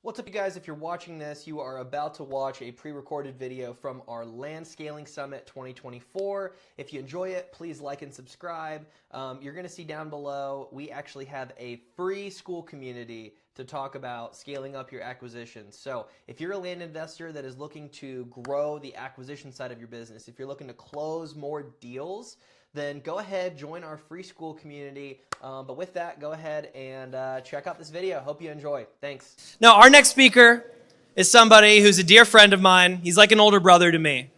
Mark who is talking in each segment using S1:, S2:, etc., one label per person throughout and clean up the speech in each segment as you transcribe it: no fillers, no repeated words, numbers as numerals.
S1: What's up, you guys? If you're watching this, you are about to watch a pre-recorded video from our Land Scaling Summit 2024. If you enjoy it, please like and subscribe. You're going to see down below, we actually have a free school community to talk about scaling up your acquisitions. So if you're a land investor that is looking to grow the acquisition side of your business, if you're looking to close more deals, then go ahead, join our free school community. But with that, go ahead and check out this video. Hope you enjoy. Thanks.
S2: Now, our next speaker is somebody who's a dear friend of mine. He's like an older brother to me.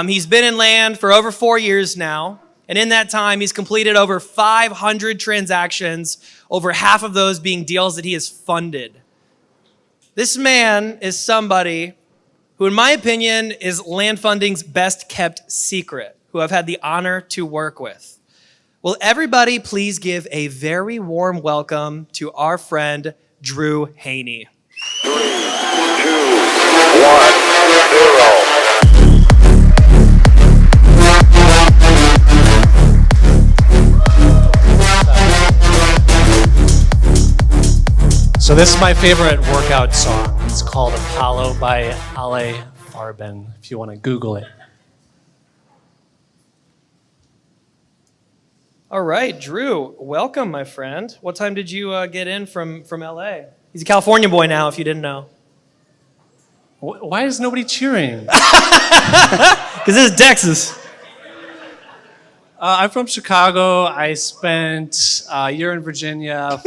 S2: He's been in land for over 4 years now. And in that time, he's completed over 500 transactions, over half of those being deals that he has funded. This man is somebody who, in my opinion, is land funding's best kept secret, who I've had the honor to work with. Will everybody please give a very warm welcome to our friend, Drew Haney.
S3: 3, 2, 1, 0.
S4: So this is my favorite workout song. It's called Apollo by Ajay if you want to Google it.
S2: All right, Drew, welcome, my friend. What time did you get in from LA? He's a California boy now, if you didn't know.
S4: Why is nobody cheering?
S2: Because this is Texas.
S4: I'm from Chicago. I spent a year in Virginia,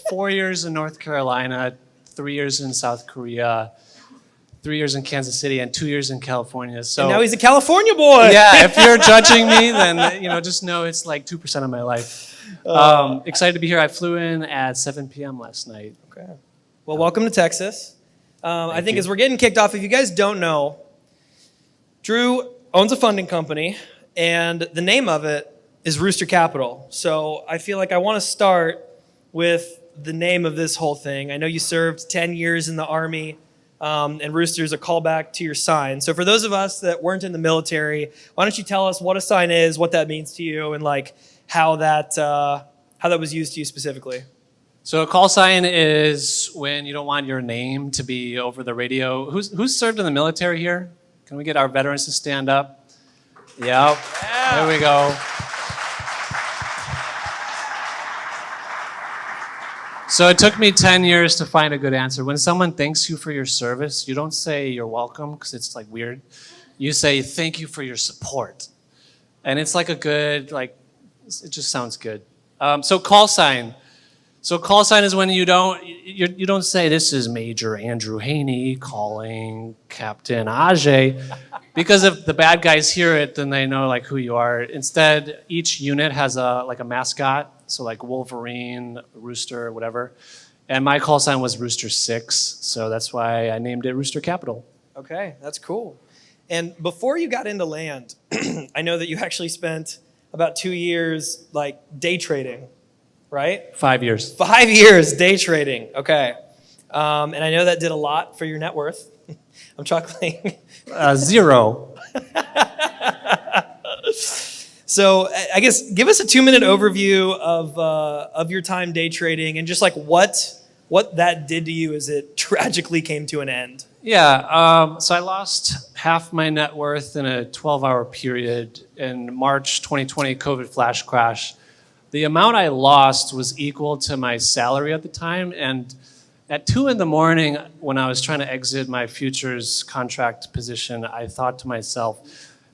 S4: 4 years in North Carolina, 3 years in South Korea, 3 years in Kansas City, and 2 years in California. So
S2: And now he's a California boy.
S4: yeah, if you're judging me, then just know it's like 2% of my life. Excited to be here. I flew in at 7 p.m. last night.
S2: Okay. Well, welcome to Texas. I think
S4: you.
S2: as we're getting kicked off, if you guys don't know, Drew owns a funding company, and the name of it is Rooster Capital. So I feel like I want to start with the name of this whole thing. I know you served 10 years in the Army, and Rooster is a callback to your sign. So for those of us that weren't in the military, why don't you tell us what a sign is, what that means to you, and like how that was used to you specifically?
S4: So a call sign is when you don't want your name to be over the radio. Who's served in the military here? Can we get our veterans to stand up? Yep. Yeah. There we go. So it took me 10 years to find a good answer. When someone thanks you for your service, you don't say you're welcome because it's like weird. You say thank you for your support. And it's like a good, it just sounds good. So call sign. So call sign is when you don't say this is Major Andrew Haney calling Captain Ajay, because if the bad guys hear it, then they know like who you are. Instead, each unit has a mascot. So like Wolverine, Rooster, whatever. And my call sign was Rooster 6, so that's why I named it Rooster Capital.
S2: Okay, that's cool. And before you got into land, I know that you actually spent about 2 years like day trading, right?
S4: 5 years.
S2: 5 years day trading, okay. And I know that did a lot for your net worth. I'm chuckling.
S4: 0.
S2: So I guess give us a 2-minute overview of your time day trading and just like what that did to you as it tragically came to an end.
S4: Yeah, so I lost half my net worth in a 12-hour period in March 2020 COVID flash crash. The amount I lost was equal to my salary at the time, and at 2 a.m. when I was trying to exit my futures contract position, I thought to myself,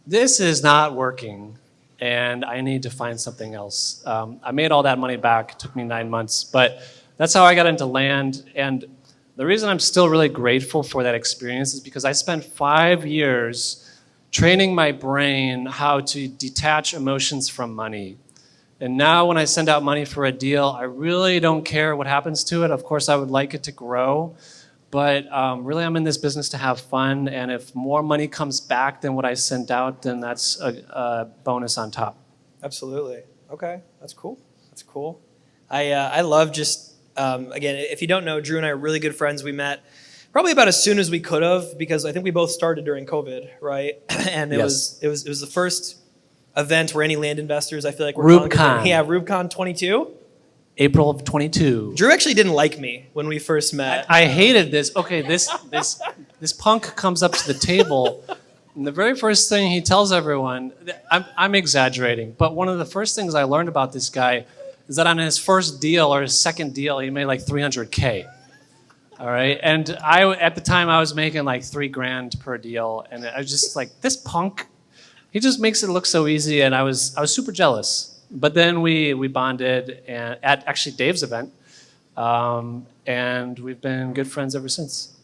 S4: this is not working. And I need to find something else. I made all that money back. It took me 9 months, but that's how I got into land. And the reason I'm still really grateful for that experience is because I spent 5 years training my brain how to detach emotions from money. And now when I send out money for a deal, I really don't care what happens to it. Of course, I would like it to grow. But really, I'm in this business to have fun, and if more money comes back than what I sent out, then that's a bonus on top.
S2: Absolutely. Okay, that's cool. That's cool. I love just, again, if you don't know, Drew and I are really good friends. We met probably about as soon as we could have, because I think we both started during COVID, right? And it was the first event where any land investors, I feel like, were
S4: Rubicon.
S2: Yeah, Rubicon 22.
S4: April of 22.
S2: Drew actually didn't like me when we first met.
S4: I hated this. Okay, this punk comes up to the table, and the very first thing he tells everyone, I'm exaggerating, but one of the first things I learned about this guy is that on his first deal or his second deal, he made like $300K. All right, and at the time I was making like $3,000 per deal, and I was just like, this punk, he just makes it look so easy, and I was super jealous. But then we bonded at actually Dave's event, and we've been good friends ever since.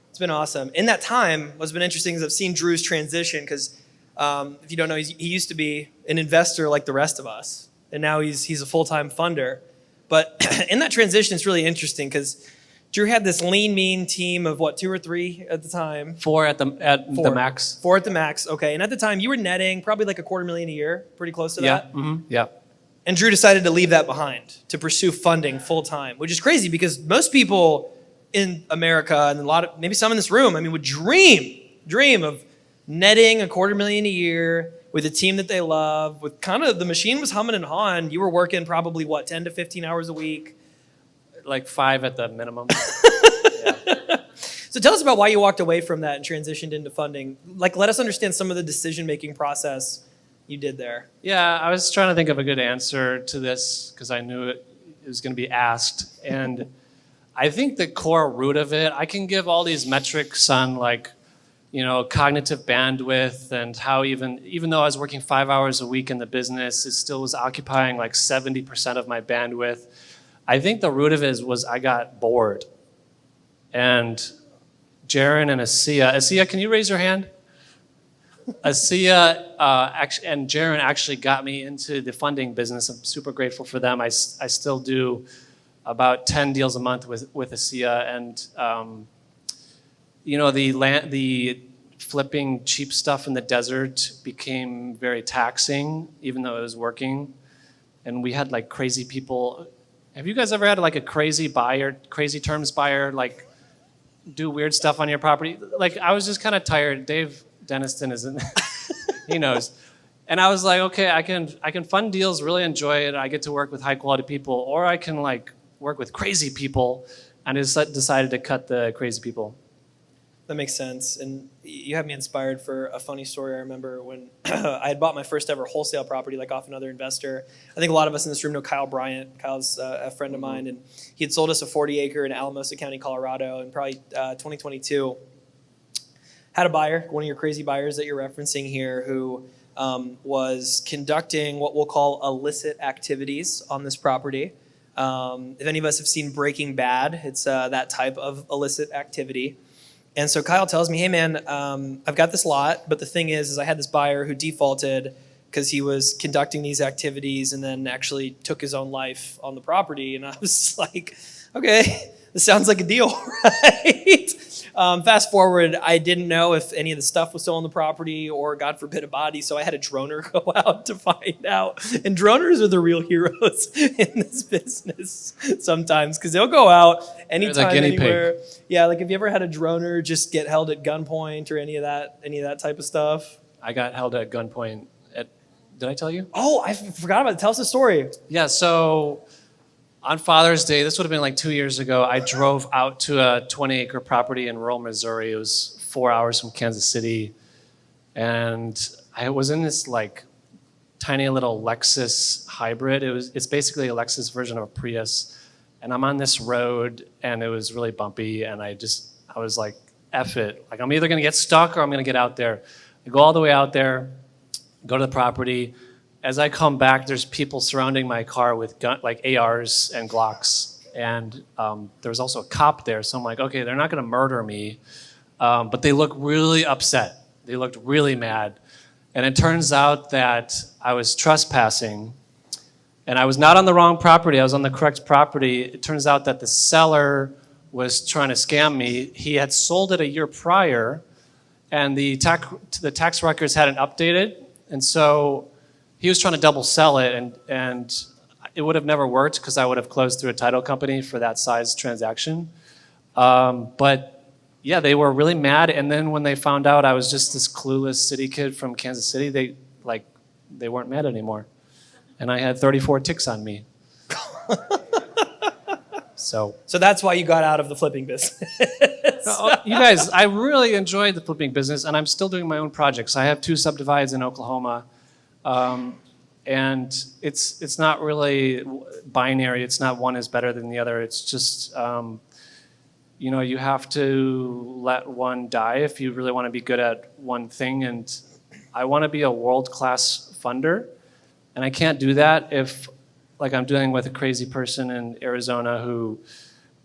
S2: It's been awesome. In that time, what's been interesting is I've seen Drew's transition because if you don't know, he used to be an investor like the rest of us, and now he's a full-time funder. But in that transition, it's really interesting because Drew had this lean, mean team of what, 2 or 3 at the time?
S4: 4 at the max.
S2: 4 at the max, okay. And at the time, you were netting probably like $250,000 a year, pretty close to that.
S4: Yeah.
S2: And Drew decided to leave that behind to pursue funding full time, which is crazy because most people in America and maybe some in this room, I mean, would dream of netting $250,000 a year with a team that they love, with kind of the machine was humming and hawing. You were working probably 10 to 15 hours a week.
S4: Like 5 at the minimum.
S2: Yeah. So tell us about why you walked away from that and transitioned into funding. Like, let us understand some of the decision-making process you did there.
S4: Yeah, I was trying to think of a good answer to this because I knew it was going to be asked. And I think the core root of it, I can give all these metrics on like, cognitive bandwidth and how even though I was working 5 hours a week in the business, it still was occupying like 70% of my bandwidth. I think the root of it was I got bored. And Jaron and Asiya, can you raise your hand? Asiya and Jaron actually got me into the funding business. I'm super grateful for them. I still do about 10 deals a month with Asiya. And, the flipping cheap stuff in the desert became very taxing, even though it was working. And we had like crazy people. Have you guys ever had like a crazy terms buyer, like do weird stuff on your property? Like I was just kind of tired. Dave Deniston isn't, he knows. And I was like, okay, I can fund deals, really enjoy it. I get to work with high quality people, or I can like work with crazy people. And I just decided to cut the crazy people.
S2: That makes sense. And you have me inspired for a funny story. I remember when I had bought my first ever wholesale property, like off another investor. I think a lot of us in this room know Kyle Bryant. Kyle's a friend of mine, and he had sold us a 40-acre in Alamosa County, Colorado, in probably 2022. Had a buyer, one of your crazy buyers that you're referencing here, who was conducting what we'll call illicit activities on this property. If any of us have seen Breaking Bad, it's that type of illicit activity. And so Kyle tells me, hey man, I've got this lot, but the thing is I had this buyer who defaulted because he was conducting these activities and then actually took his own life on the property. And I was like, okay, this sounds like a deal, right? Fast forward, I didn't know if any of the stuff was still on the property or, God forbid, a body, so I had a droner go out to find out. And droners are the real heroes in this business sometimes, because they'll go out anytime, anywhere. Pig. Yeah, like have you ever had a droner just get held at gunpoint or any of that type of stuff?
S4: I got held at gunpoint did I tell you?
S2: Oh, I forgot about it. Tell us the story.
S4: Yeah, so on Father's Day, this would have been like 2 years ago, I drove out to a 20-acre property in rural Missouri. It was 4 hours from Kansas City. And I was in this like tiny little Lexus hybrid. It's basically a Lexus version of a Prius. And I'm on this road, and it was really bumpy. And I was like, F it. Like, I'm either going to get stuck or I'm going to get out there. I go all the way out there, go to the property. As I come back, there's people surrounding my car with like ARs and Glocks. And there was also a cop there. So I'm like, okay, they're not going to murder me. But they look really upset. They looked really mad. And it turns out that I was trespassing. And I was not on the wrong property. I was on the correct property. It turns out that the seller was trying to scam me. He had sold it a year prior, and the tax records hadn't updated. And so he was trying to double sell it, and it would have never worked because I would have closed through a title company for that size transaction. But yeah, they were really mad. And then when they found out I was just this clueless city kid from Kansas City, they weren't mad anymore. And I had 34 ticks on me. So
S2: that's why you got out of the flipping business.
S4: you guys, I really enjoyed the flipping business, and I'm still doing my own projects. I have 2 subdivides in Oklahoma, and it's not really binary. It's not one is better than the other. It's just you have to let one die if you really want to be good at one thing. And I want to be a world-class funder, and I can't do that if, like, I'm dealing with a crazy person in Arizona who,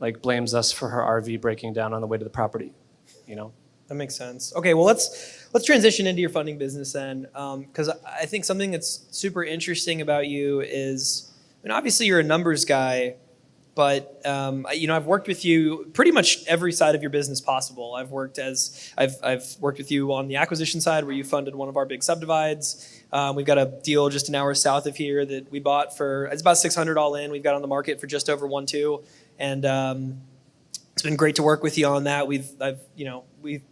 S4: like, blames us for her RV breaking down on the way to the property.
S2: That makes sense. Okay, well, let's transition into your funding business then, because I think something that's super interesting about you is, obviously you're a numbers guy, but I've worked with you pretty much every side of your business possible. I've worked with you on the acquisition side where you funded one of our big subdivides. We've got a deal just an hour south of here that we bought for, it's about $600 all in. We've got on the market for just over 1.2, and it's been great to work with you on that. We've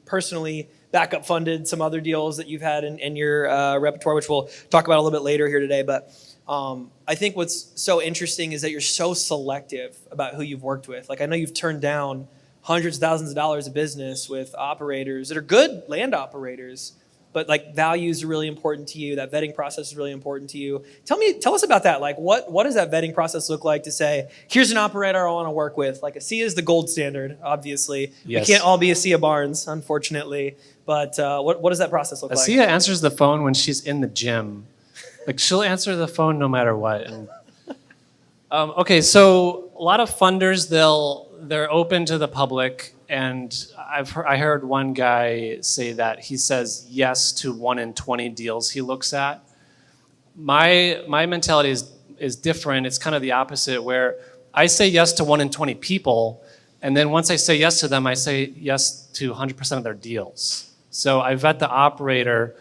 S2: personally backup funded some other deals that you've had in your repertoire, which we'll talk about a little bit later here today. But I think what's so interesting is that you're so selective about who you've worked with. Like, I know you've turned down hundreds of thousands of dollars of business with operators that are good land operators, but like values are really important to you. That vetting process is really important to you. Tell us about that. Like, what does that vetting process look like to say, here's an operator I want to work with? Like, a C is the gold standard, obviously.
S4: Yes.
S2: We can't all be a Sia Barnes, unfortunately. But what does that process look like?
S4: Sia answers the phone when she's in the gym. Like, she'll answer the phone no matter what. And okay, so a lot of funders, they're open to the public, and I heard one guy say that he says yes to 1 in 20 deals he looks at. My mentality is different. It's kind of the opposite, where I say yes to 1 in 20 people, and then once I say yes to them, I say yes to 100% of their deals. So I vet the operator.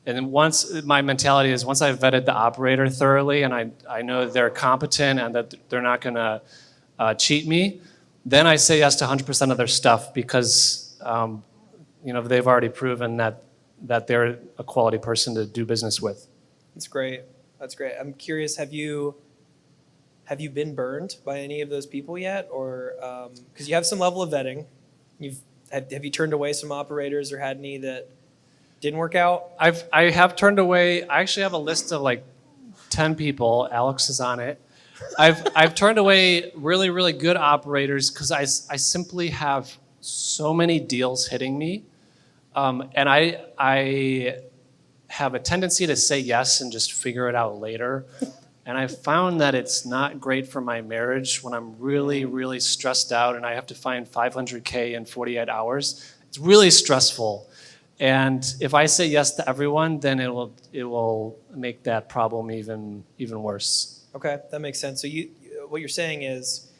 S4: And then my mentality is once I've vetted the operator thoroughly and I know they're competent and that they're not going to cheat me, then I say yes to 100% of their stuff because they've already proven that they're a quality person to do business with.
S2: That's great. I'm curious, have you been burned by any of those people yet? Or because you have some level of vetting, have you turned away some operators or had any that didn't work out?
S4: I have turned away. I actually have a list of like 10 people. Alex is on it. I've turned away really, really good operators because I simply have so many deals hitting me, and I have a tendency to say yes and just figure it out later. And I found that it's not great for my marriage when I'm really, really stressed out and I have to find $500K in 48 hours. It's really stressful. And if I say yes to everyone, then it will make that problem even worse.
S2: Okay, that makes sense. So what you're saying is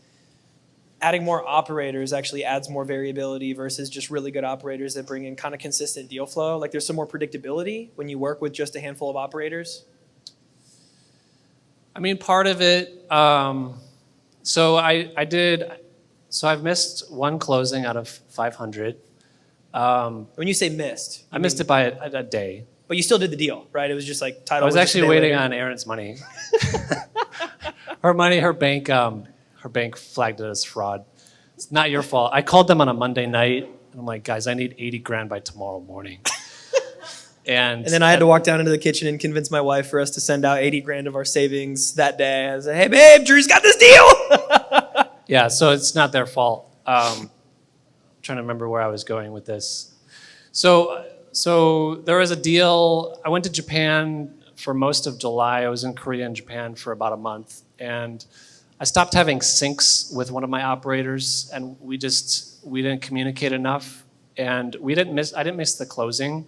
S2: adding more operators actually adds more variability versus just really good operators that bring in kind of consistent deal flow. Like, there's some more predictability when you work with just a handful of operators.
S4: I mean, part of it. So I've missed one closing out of 500.
S2: When you say missed,
S4: I missed it by a day.
S2: But you still did the deal, right? It was just like title.
S4: I was actually waiting on Erin's money. Her bank flagged it as fraud. It's not your fault. I called them on a Monday night, and I'm like, guys, I need $80,000 by tomorrow morning. And
S2: then I had to walk down into the kitchen and convince my wife for us to send out $80,000 of our savings that day. I said, hey, babe, Drew's got this deal.
S4: Yeah, so it's not their fault. Trying to remember where I was going with this. So there was a deal. I went to Japan for most of July. I was in Korea and Japan for about a month. And I stopped having syncs with one of my operators, and we didn't communicate enough. And I didn't miss the closing,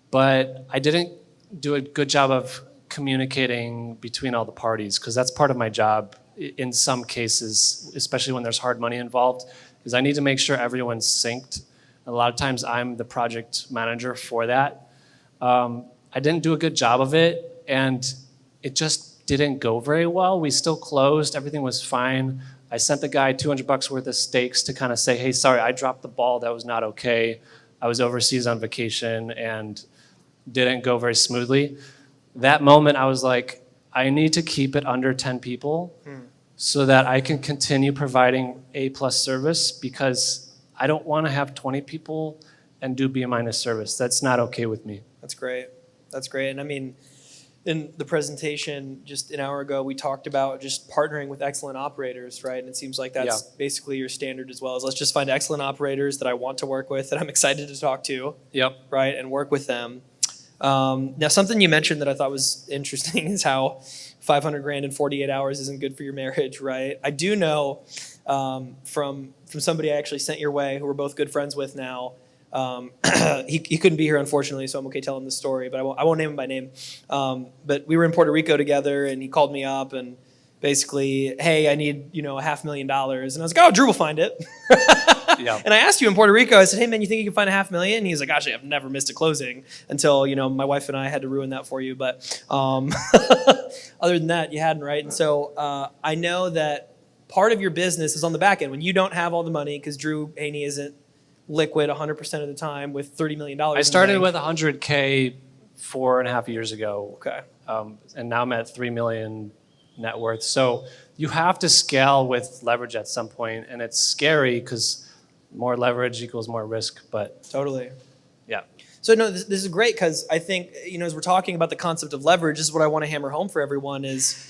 S4: but I didn't do a good job of communicating between all the parties, because that's part of my job in some cases, especially when there's hard money involved, is I need to make sure everyone's synced. A lot of times I'm the project manager for that. I didn't do a good job of it, and it just didn't go very well. We still closed, everything was fine. I sent the guy $200 worth of steaks to kind of say, hey, sorry, I dropped the ball, that was not okay. I was overseas on vacation and didn't go very smoothly. That moment I was like, I need to keep it under 10 people. so that I can continue providing A+ service, because I don't want to have 20 people and do B- service. That's not okay with me.
S2: That's great. That's great. And I mean, in the presentation just an hour ago, we talked about just partnering with excellent operators, right? And it seems like that's basically your standard as well. Is let's just find excellent operators that I want to work with, that I'm excited to talk to,
S4: Yep.
S2: right? And work with them. Now, something you mentioned that I thought was interesting is how 500 grand in 48 hours isn't good for your marriage, right? I do know from somebody I actually sent your way, who we're both good friends with now. He couldn't be here, unfortunately, so I'm okay telling the story, but I won't name him by name. But we were in Puerto Rico together, and he called me up and basically, hey, I need $500,000, and I was like, oh, Drew will find it.
S4: Yeah.
S2: And I asked you in Puerto Rico, I said, hey man, you think you can find $500,000? And he's like, gosh, I've never missed a closing until my wife and I had to ruin that for you. But other than that, you hadn't, right? And so I know that part of your business is on the back end when you don't have all the money, because Drew Haney isn't liquid 100% of the time with $30 million.
S4: I started with 100K 4.5 years ago.
S2: Okay.
S4: And now I'm at 3 million net worth. So you have to scale with leverage at some point, and it's scary because more leverage equals more risk, but
S2: Totally.
S4: yeah.
S2: So no, this is great, because I think, as we're talking about the concept of leverage, this is what I want to hammer home for everyone is,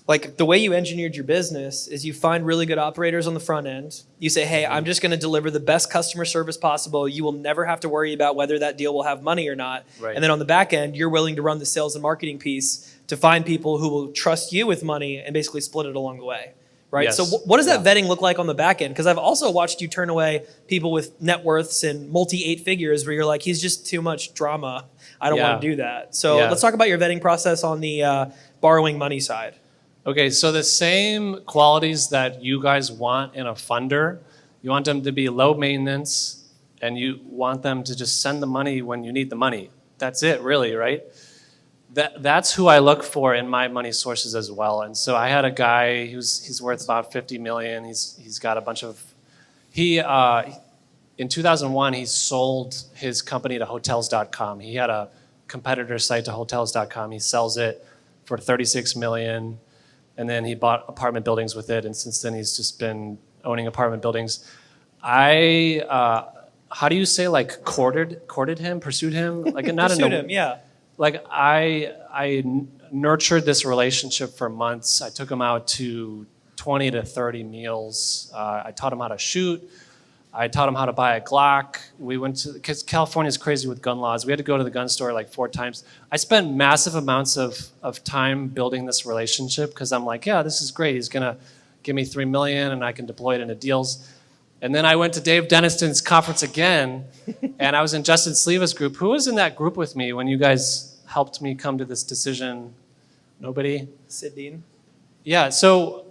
S2: like, the way you engineered your business is you find really good operators on the front end. You say, hey, I'm just going to deliver the best customer service possible. You will never have to worry about whether that deal will have money or not.
S4: Right.
S2: And then on the back end, you're willing to run the sales and marketing piece to find people who will trust you with money and basically split it along the way. Right.
S4: Yes.
S2: So what does that vetting look like on the back end? Because I've also watched you turn away people with net worths and multi-8 figures where you're like, he's just too much drama. I don't want to do that. So let's talk about your vetting process on the borrowing money side.
S4: Okay, so the same qualities that you guys want in a funder, you want them to be low maintenance, and you want them to just send the money when you need the money. That's it, really, right? That's who I look for in my money sources as well. And so I had a guy he's worth about 50 million. He's got a bunch of in 2001 he sold his company to hotels.com. He had a competitor site to hotels.com. He sells it for 36 million. And then he bought apartment buildings with it, and since then he's just been owning apartment buildings. How do you say, like, courted him, pursued him? Like, not
S2: Pursued him, yeah.
S4: Like, I nurtured this relationship for months. I took him out to 20 to 30 meals. I taught him how to shoot. I taught him how to buy a Glock. We went to, because California's crazy with gun laws. We had to go to the gun store like 4 times. I spent massive amounts of time building this relationship because I'm like, yeah, this is great. He's gonna give me $3 million and I can deploy it into deals. And then I went to Dave Deniston's conference again, and I was in Justin Sleeva's group. Who was in that group with me when you guys helped me come to this decision? Nobody?
S2: Sid Dean.
S4: Yeah, so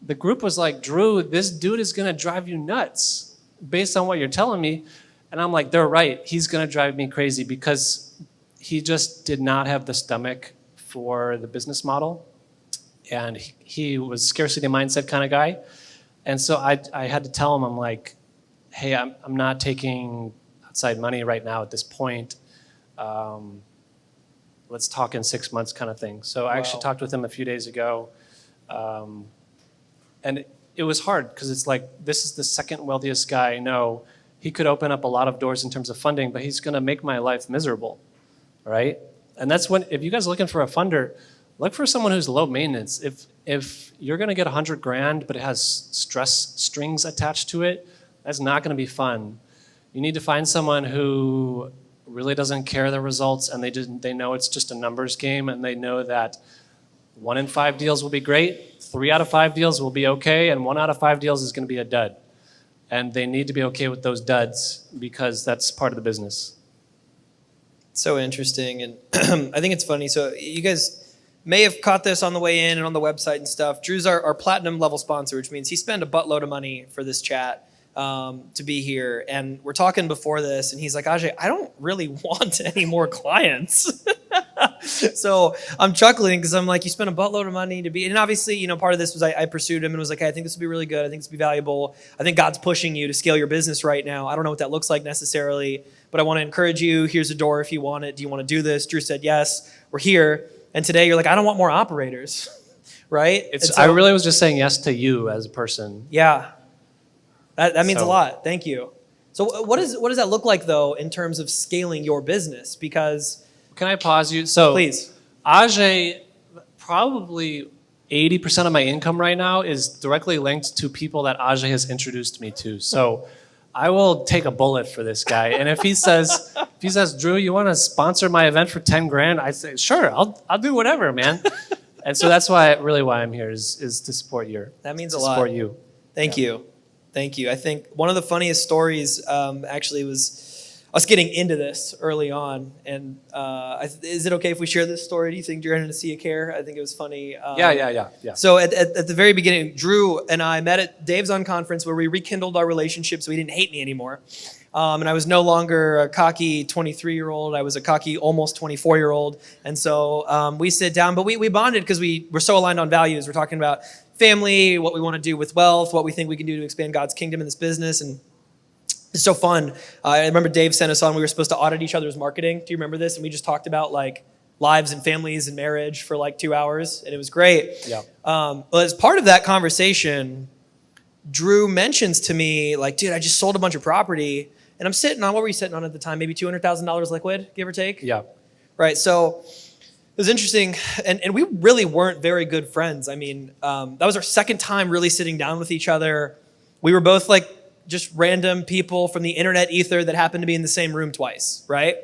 S4: the group was like, Drew, this dude is gonna drive you nuts based on what you're telling me. And I'm like, they're right. He's going to drive me crazy because he just did not have the stomach for the business model. And he was scarcity mindset kind of guy. And so I had to tell him, I'm like, hey, I'm not taking outside money right now at this point. Let's talk in 6 months kind of thing. So I actually talked with him a few days ago. And it was hard because it's like, this is the second wealthiest guy I know. He could open up a lot of doors in terms of funding, but he's going to make my life miserable, right? And that's when, if you guys are looking for a funder, look for someone who's low maintenance. If you're going to get 100 grand, but it has stress strings attached to it, that's not going to be fun. You need to find someone who really doesn't care the results, and they know it's just a numbers game, and they know that 1 in 5 deals will be great, 3 out of 5 deals will be okay, and 1 out of 5 deals is going to be a dud. And they need to be okay with those duds because that's part of the business.
S2: So interesting. And I think it's funny. So you guys may have caught this on the way in and on the website and stuff. Drew's our platinum level sponsor, which means he spent a buttload of money for this chat to be here. And we're talking before this, and he's like, Ajay, I don't really want any more clients. So I'm chuckling because I'm like, you spent a buttload of money to be, and obviously, part of this was I pursued him and was like, hey, I think this would be really good. I think this would be valuable. I think God's pushing you to scale your business right now. I don't know what that looks like necessarily, but I want to encourage you. Here's a door if you want it. Do you want to do this? Drew said, yes, we're here. And today you're like, I don't want more operators. right?
S4: I really was just saying yes to you as a person.
S2: Yeah, that means a
S4: So-
S2: lot. Thank you. So what does that look like though in terms of scaling your business? Because
S4: Can I pause you? So
S2: please,
S4: Ajay, probably 80% of my income right now is directly linked to people that Ajay has introduced me to. So I will take a bullet for this guy. And if he says, Drew, you want to sponsor my event for 10 grand? I say, sure, I'll do whatever, man. And so that's why I'm here is to support
S2: that means a
S4: to
S2: lot.
S4: support you.
S2: Thank you. Thank you. I think one of the funniest stories actually was us getting into this early on. And is it okay if we share this story? Do you think you're going to see a care? I think it was funny.
S4: Yeah.
S2: So at the very beginning, Drew and I met at Dave's On conference where we rekindled our relationship so he didn't hate me anymore. And I was no longer a cocky 23-year-old. I was a cocky almost 24-year-old. And so we sit down, but we bonded because we were so aligned on values. We're talking about family, what we want to do with wealth, what we think we can do to expand God's kingdom in this business. And it's so fun. I remember Dave sent us on. We were supposed to audit each other's marketing. Do you remember this? And we just talked about like lives and families and marriage for like 2 hours. And it was great.
S4: Yeah.
S2: Well, as part of that conversation, Drew mentions to me like, dude, I just sold a bunch of property. And I'm sitting on, what were you sitting on at the time? Maybe $200,000 liquid, give or take?
S4: Yeah.
S2: Right. So it was interesting. And we really weren't very good friends. I mean, that was our second time really sitting down with each other. We were both like just random people from the internet ether that happened to be in the same room twice, right?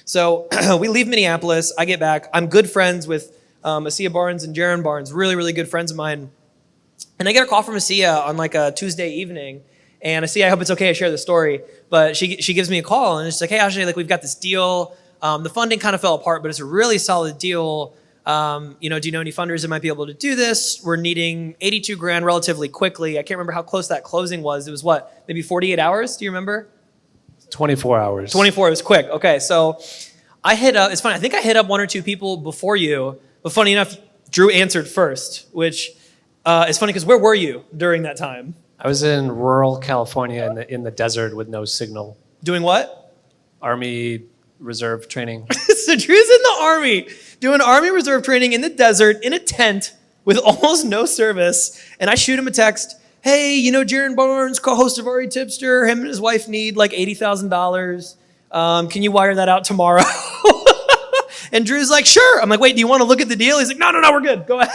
S2: So we leave Minneapolis. I get back. I'm good friends with Asiya Barnes and Jaron Barnes, really, really good friends of mine. And I get a call from Asiya on like a Tuesday evening. And Asiya, I hope it's okay I share the story, but she gives me a call and it's like, hey, Ajay, like we've got this deal. The funding kind of fell apart, but it's a really solid deal. Do you know any funders that might be able to do this? We're needing 82 grand relatively quickly. I can't remember how close that closing was. It was what, maybe 48 hours? Do you remember?
S4: 24 hours.
S2: 24, it was quick. Okay, so I hit up, it's funny, I think I hit up one or two people before you, but funny enough, Drew answered first, which is funny because where were you during that time?
S4: I was in rural California in the desert with no signal.
S2: Doing what?
S4: Army Reserve training.
S2: So Drew's in the Army, doing Army Reserve training in the desert, in a tent, with almost no service, and I shoot him a text, hey, Jaron Barnes, co-host of Ari Tipster, him and his wife need like $80,000. Can you wire that out tomorrow? And Drew's like, sure. I'm like, wait, do you want to look at the deal? He's like, no, we're good. Go ahead.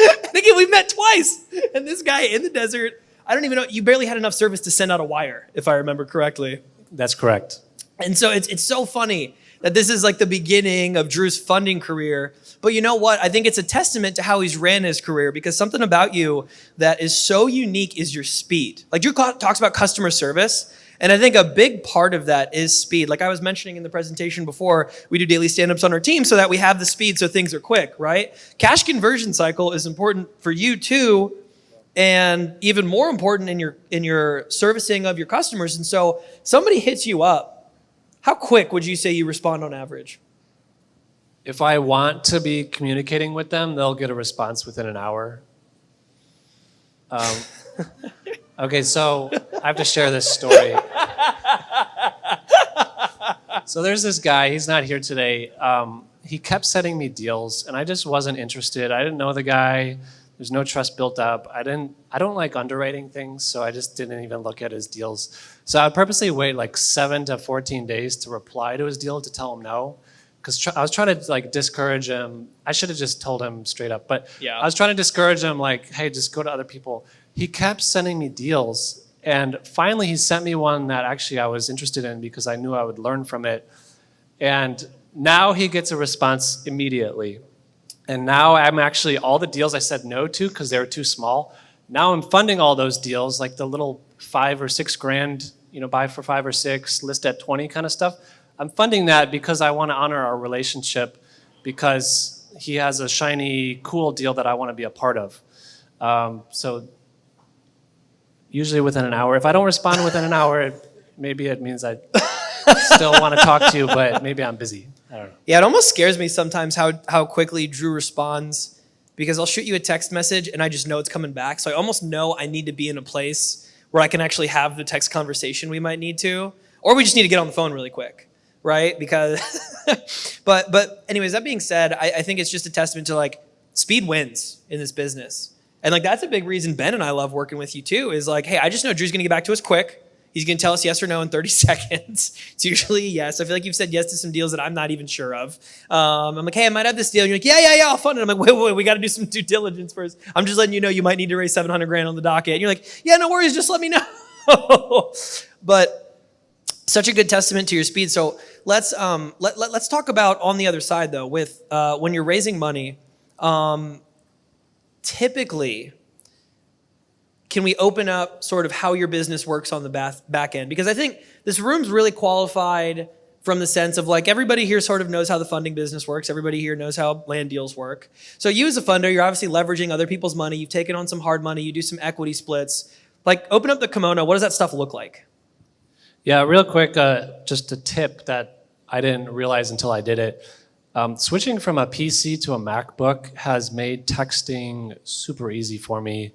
S2: And again, we met twice. And this guy in the desert, I don't even know, you barely had enough service to send out a wire, if I remember correctly.
S4: That's correct.
S2: And so it's so funny that this is like the beginning of Drew's funding career. But you know what? I think it's a testament to how he's ran his career, because something about you that is so unique is your speed. Like Drew talks about customer service, and I think a big part of that is speed. Like I was mentioning in the presentation before, we do daily stand-ups on our team so that we have the speed so things are quick, right? Cash conversion cycle is important for you too, and even more important in your servicing of your customers. And so somebody hits you up, how quick would you say you respond on average?
S4: If I want to be communicating with them, they'll get a response within an hour. Okay, so I have to share this story. So there's this guy, he's not here today. He kept sending me deals, and I just wasn't interested. I didn't know the guy. There's no trust built up. I don't like underwriting things, so I just didn't even look at his deals. So I'd purposely wait like 7 to 14 days to reply to his deal to tell him no. Because I was trying to like discourage him. I should have just told him straight up, but
S2: Yeah.
S4: I was trying to discourage him like, hey, just go to other people. He kept sending me deals, and finally he sent me one that actually I was interested in because I knew I would learn from it. And now he gets a response immediately. And now I'm actually, all the deals I said no to because they were too small, now I'm funding all those deals, like the little 5 or 6 grand, buy for 5 or 6, list at 20 kind of stuff. I'm funding that because I want to honor our relationship, because he has a shiny, cool deal that I want to be a part of. So usually within an hour. If I don't respond within an hour, maybe it means I still want to talk to you, but maybe I'm busy. I don't know.
S2: Yeah, it almost scares me sometimes how quickly Drew responds, because I'll shoot you a text message and I just know it's coming back. So I almost know I need to be in a place where I can actually have the text conversation we might need to, or we just need to get on the phone really quick, right? Because, but anyways, that being said, I think it's just a testament to like speed wins in this business. And like, that's a big reason Ben and I love working with you too, is like, hey, I just know Drew's going to get back to us quick. He's going to tell us yes or no in 30 seconds. It's usually a yes. I feel like you've said yes to some deals that I'm not even sure of. I'm like, hey, I might have this deal. And you're like, yeah, I'll fund it. I'm like, wait, we got to do some due diligence first. I'm just letting you know you might need to raise $700,000 on the docket. And you're like, yeah, no worries, just let me know. But such a good testament to your speed. So let's talk about on the other side though, with when you're raising money, typically, can we open up sort of how your business works on the back end? Because I think this room's really qualified from the sense of like, everybody here sort of knows how the funding business works. Everybody here knows how land deals work. So you as a funder, you're obviously leveraging other people's money. You've taken on some hard money. You do some equity splits. Like, open up the kimono. What does that stuff look like?
S4: Yeah, real quick, just a tip that I didn't realize until I did it. Switching from a PC to a MacBook has made texting super easy for me.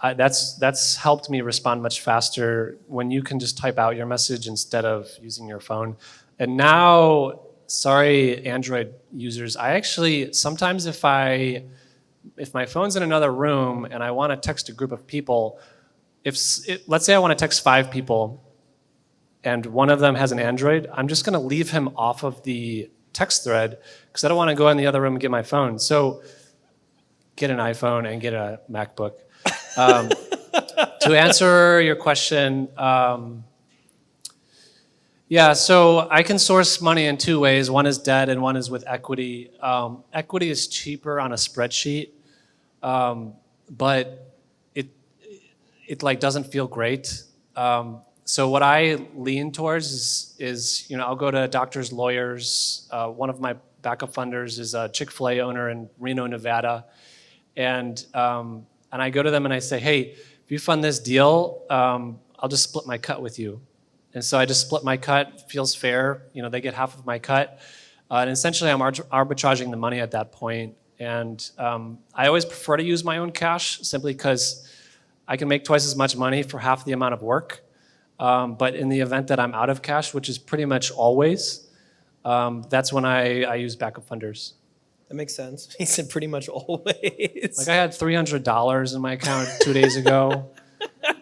S4: That's helped me respond much faster when you can just type out your message instead of using your phone. And now, sorry, Android users, I actually, sometimes if my phone's in another room and I want to text a group of people, let's say I want to text 5 people and one of them has an Android, I'm just going to leave him off of the text thread because I don't want to go in the other room and get my phone. So get an iPhone and get a MacBook. To answer your question, yeah, so I can source money in 2 ways. One is debt and one is with equity. Equity is cheaper on a spreadsheet, but it like doesn't feel great. So what I lean towards is I'll go to doctors, lawyers. One of my backup funders is a Chick-fil-A owner in Reno, Nevada. And I go to them and I say, hey, if you fund this deal, I'll just split my cut with you. And so I just split my cut, feels fair. They get half of my cut. And essentially I'm arbitraging the money at that point. And I always prefer to use my own cash simply because I can make twice as much money for half the amount of work. But in the event that I'm out of cash, which is pretty much always, that's when I use backup funders.
S2: That makes sense. He said pretty much always.
S4: Like I had $300 in my account 2 days ago.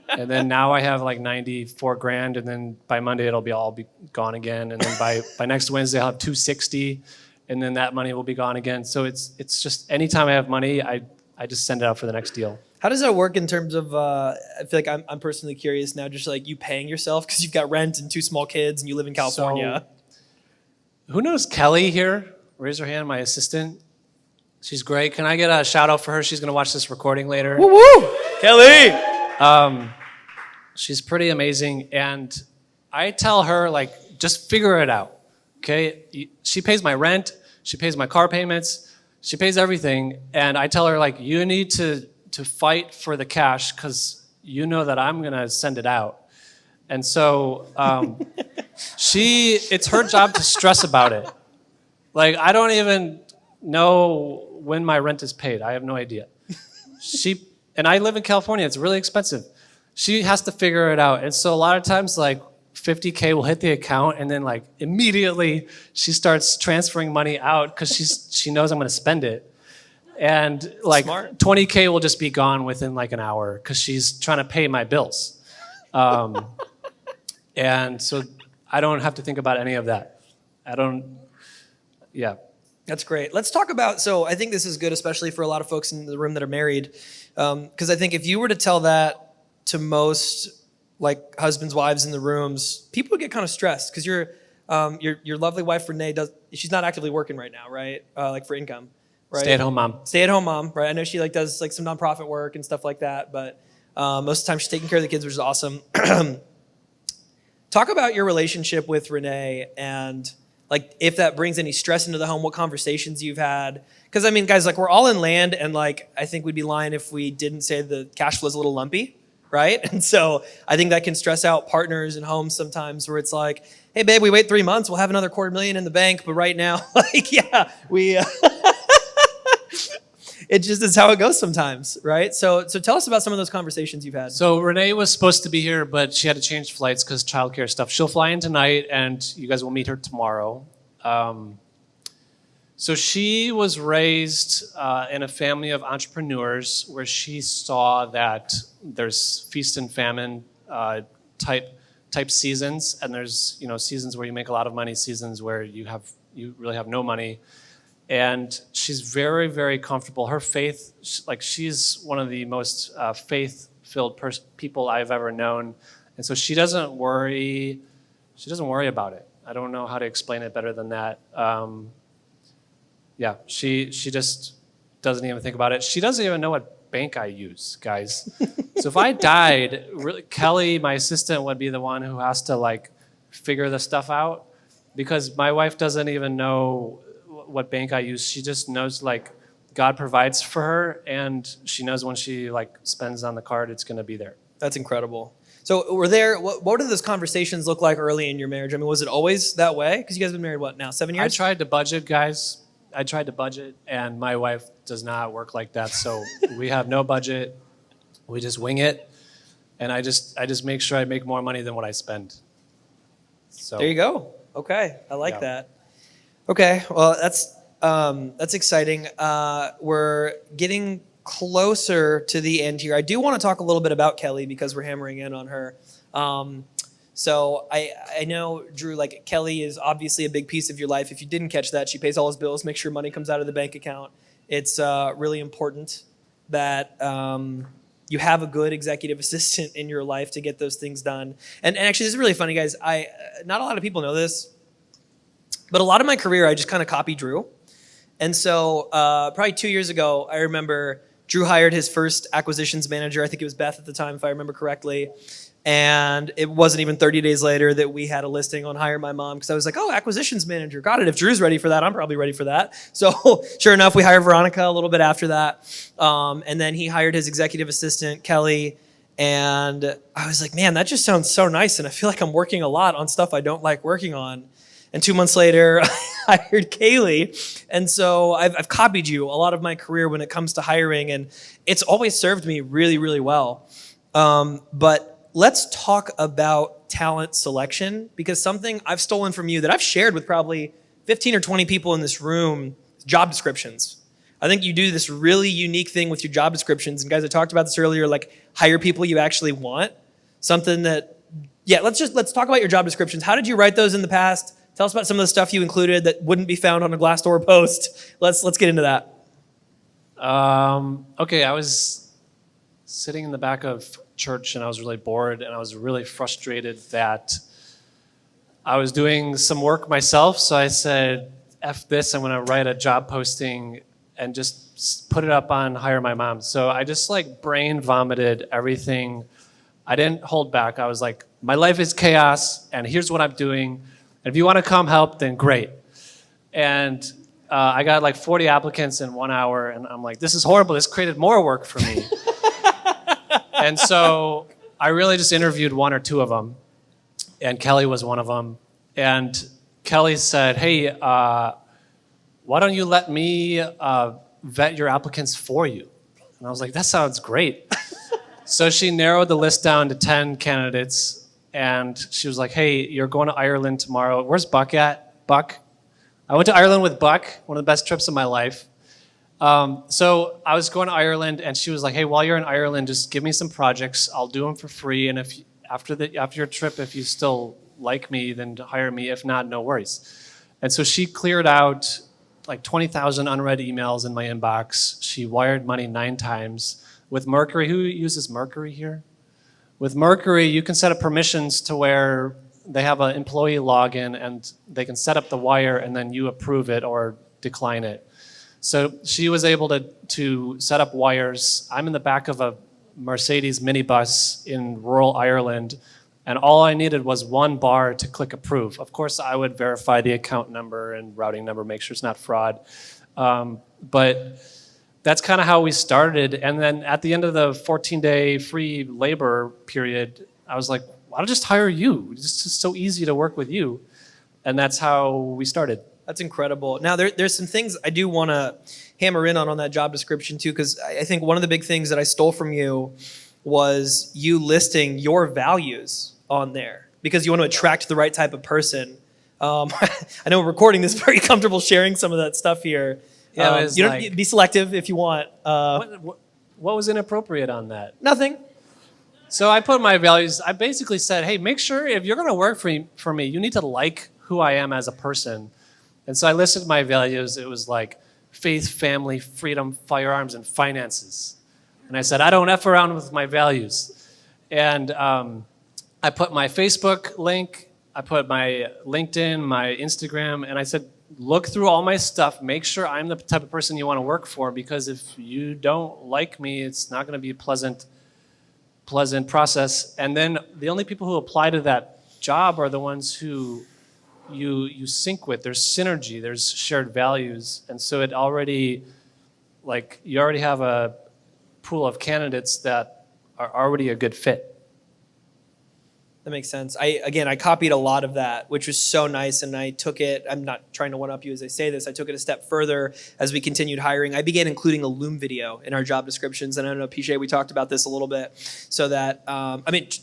S4: And then now I have like 94 grand. And then by Monday, it'll all be gone again. And then by next Wednesday, I'll have 260. And then that money will be gone again. So it's just anytime I have money, I just send it out for the next deal.
S2: How does that work in terms of, I feel like I'm personally curious now, just like you paying yourself because you've got rent and 2 small kids and you live in California.
S4: So, who knows Kelly here? Raise her hand, my assistant. She's great. Can I get a shout out for her? She's going to watch this recording later.
S2: Woo woo! Kelly!
S4: She's pretty amazing. And I tell her, like, just figure it out. Okay? She pays my rent. She pays my car payments. She pays everything. And I tell her, like, you need to fight for the cash because you know that I'm going to send it out. And so it's her job to stress about it. Like, I don't even know when my rent is paid. I have no idea. And I live in California. It's really expensive. She has to figure it out. And so a lot of times, like, $50K will hit the account, and then, like, immediately she starts transferring money out because she knows I'm going to spend it. And, like,
S2: Smart.
S4: $20K will just be gone within, like, an hour because she's trying to pay my bills. And so I don't have to think about any of that. Yeah.
S2: That's great. Let's talk about, so I think this is good, especially for a lot of folks in the room that are married. Because I think if you were to tell that to most like husbands, wives in the rooms, people would get kind of stressed because your lovely wife, Renee, she's not actively working right now, right? Like for income, right?
S4: Stay-at-home mom.
S2: Stay-at-home mom, right? I know she like does like some nonprofit work and stuff like that, but most of the time she's taking care of the kids, which is awesome. Talk about your relationship with Renee and like if that brings any stress into the home, what conversations you've had. Because I mean, guys, like we're all in land and like I think we'd be lying if we didn't say the cash flow is a little lumpy, right? And so I think that can stress out partners and homes sometimes where it's like, hey babe, we wait 3 months, we'll have another $250,000 in the bank, but right now, like, yeah, we it just is how it goes sometimes, right? So tell us about some of those conversations you've had.
S4: So Renee was supposed to be here, but she had to change flights because childcare stuff. She'll fly in tonight, and you guys will meet her tomorrow. So she was raised in a family of entrepreneurs where she saw that there's feast and famine type seasons, and there's seasons where you make a lot of money, seasons where you really have no money. And she's very, very comfortable. Her faith, she's one of the most faith-filled people I've ever known, and so she doesn't worry. She doesn't worry about it. I don't know how to explain it better than that. Yeah, she just doesn't even think about it. She doesn't even know what bank I use, guys. So if I died, really, Kelly, my assistant, would be the one who has to figure the stuff out, because my wife doesn't even know what bank I use. She just knows God provides for her, and she knows when she spends on the card, it's going to be there.
S2: That's incredible. So what did those conversations look like early in your marriage? I mean, was it always that way? Because you guys have been married, what, now, 7 years?
S4: I tried to budget, guys. I tried to budget, and my wife does not work like that. So we have no budget. We just wing it, and I just make sure I make more money than what I spend. So
S2: there you go. Okay, I like that. Okay, well, that's exciting. We're getting closer to the end here. I do want to talk a little bit about Kelly because we're hammering in on her. So I know, Drew, Kelly is obviously a big piece of your life. If you didn't catch that, she pays all his bills, makes sure money comes out of the bank account. It's really important that you have a good executive assistant in your life to get those things done. And actually, this is really funny, guys. Not a lot of people know this, but a lot of my career, I just kind of copied Drew. And so probably 2 years ago, I remember Drew hired his first acquisitions manager. I think it was Beth at the time, if I remember correctly. And it wasn't even 30 days later that we had a listing on Hire My Mom, because I was like, oh, acquisitions manager. Got it. If Drew's ready for that, I'm probably ready for that. So sure enough, we hired Veronica a little bit after that. And then he hired his executive assistant, Kelly. And I was like, man, that just sounds so nice. And I feel like I'm working a lot on stuff I don't like working on. And 2 months later, I hired Kaylee. And so I've copied you a lot of my career when it comes to hiring. And it's always served me really, really well. But let's talk about talent selection, because something I've stolen from you that I've shared with probably 15 or 20 people in this room, job descriptions. I think you do this really unique thing with your job descriptions. And guys, I talked about this earlier, hire people you actually want. Something that, let's talk about your job descriptions. How did you write those in the past? Tell us about some of the stuff you included that wouldn't be found on a Glassdoor post. Let's get into that.
S4: Okay, I was sitting in the back of church and I was really bored, and I was really frustrated that I was doing some work myself. So I said, F this, I'm gonna write a job posting and just put it up on Hire My Mom. So I just brain vomited everything. I didn't hold back. I was like, my life is chaos and here's what I'm doing. And if you wanna come help, then great. And I got 40 applicants in 1 hour, and I'm like, this is horrible. This created more work for me. And so I really just interviewed 1 or 2 of them, and Kelly was one of them. And Kelly said, hey, why don't you let me vet your applicants for you? And I was like, that sounds great. So she narrowed the list down to 10 candidates, and she was like, hey, you're going to Ireland tomorrow. Where's Buck at? Buck? I went to Ireland with Buck, one of the best trips of my life. So I was going to Ireland, and she was like, hey, while you're in Ireland, just give me some projects. I'll do them for free. And if after your trip, if you still like me, then hire me. If not, no worries. And so she cleared out 20,000 unread emails in my inbox. She wired money 9 times. With Mercury, who uses Mercury here? With Mercury, you can set up permissions to where they have an employee login, and they can set up the wire, and then you approve it or decline it. So she was able to set up wires. I'm in the back of a Mercedes minibus in rural Ireland, and all I needed was 1 bar to click approve. Of course, I would verify the account number and routing number, make sure it's not fraud. But that's kind of how we started. And then at the end of the 14-day free labor period, I was like, why don't I just hire you? It's just so easy to work with you. And that's how we started.
S2: That's incredible. Now, there's some things I do want to hammer in on that job description too, because I think one of the big things that I stole from you was you listing your values on there, because you want to attract the right type of person. I know we're recording this, very comfortable sharing some of that stuff here.
S4: Yeah, it was
S2: you don't
S4: like-
S2: be selective if you want.
S4: What was inappropriate on that?
S2: Nothing.
S4: So I put my values. I basically said, hey, make sure if you're going to work for me, you need to like who I am as a person. And so I listed my values. It was like faith, family, freedom, firearms, and finances. And I said, I don't F around with my values. And I put my Facebook link, I put my LinkedIn, my Instagram, and I said, look through all my stuff, make sure I'm the type of person you want to work for, because if you don't like me, it's not going to be a pleasant process. And then the only people who apply to that job are the ones who you sync with. There's synergy, there's shared values. And so it already, like, you already have a pool of candidates that are already a good fit.
S2: That makes sense. I copied a lot of that, which was so nice, and I took it, I'm not trying to one-up you as I say this, I took it a step further as we continued hiring. I began including a Loom video in our job descriptions, and I don't know, PJ, we talked about this a little bit, so that,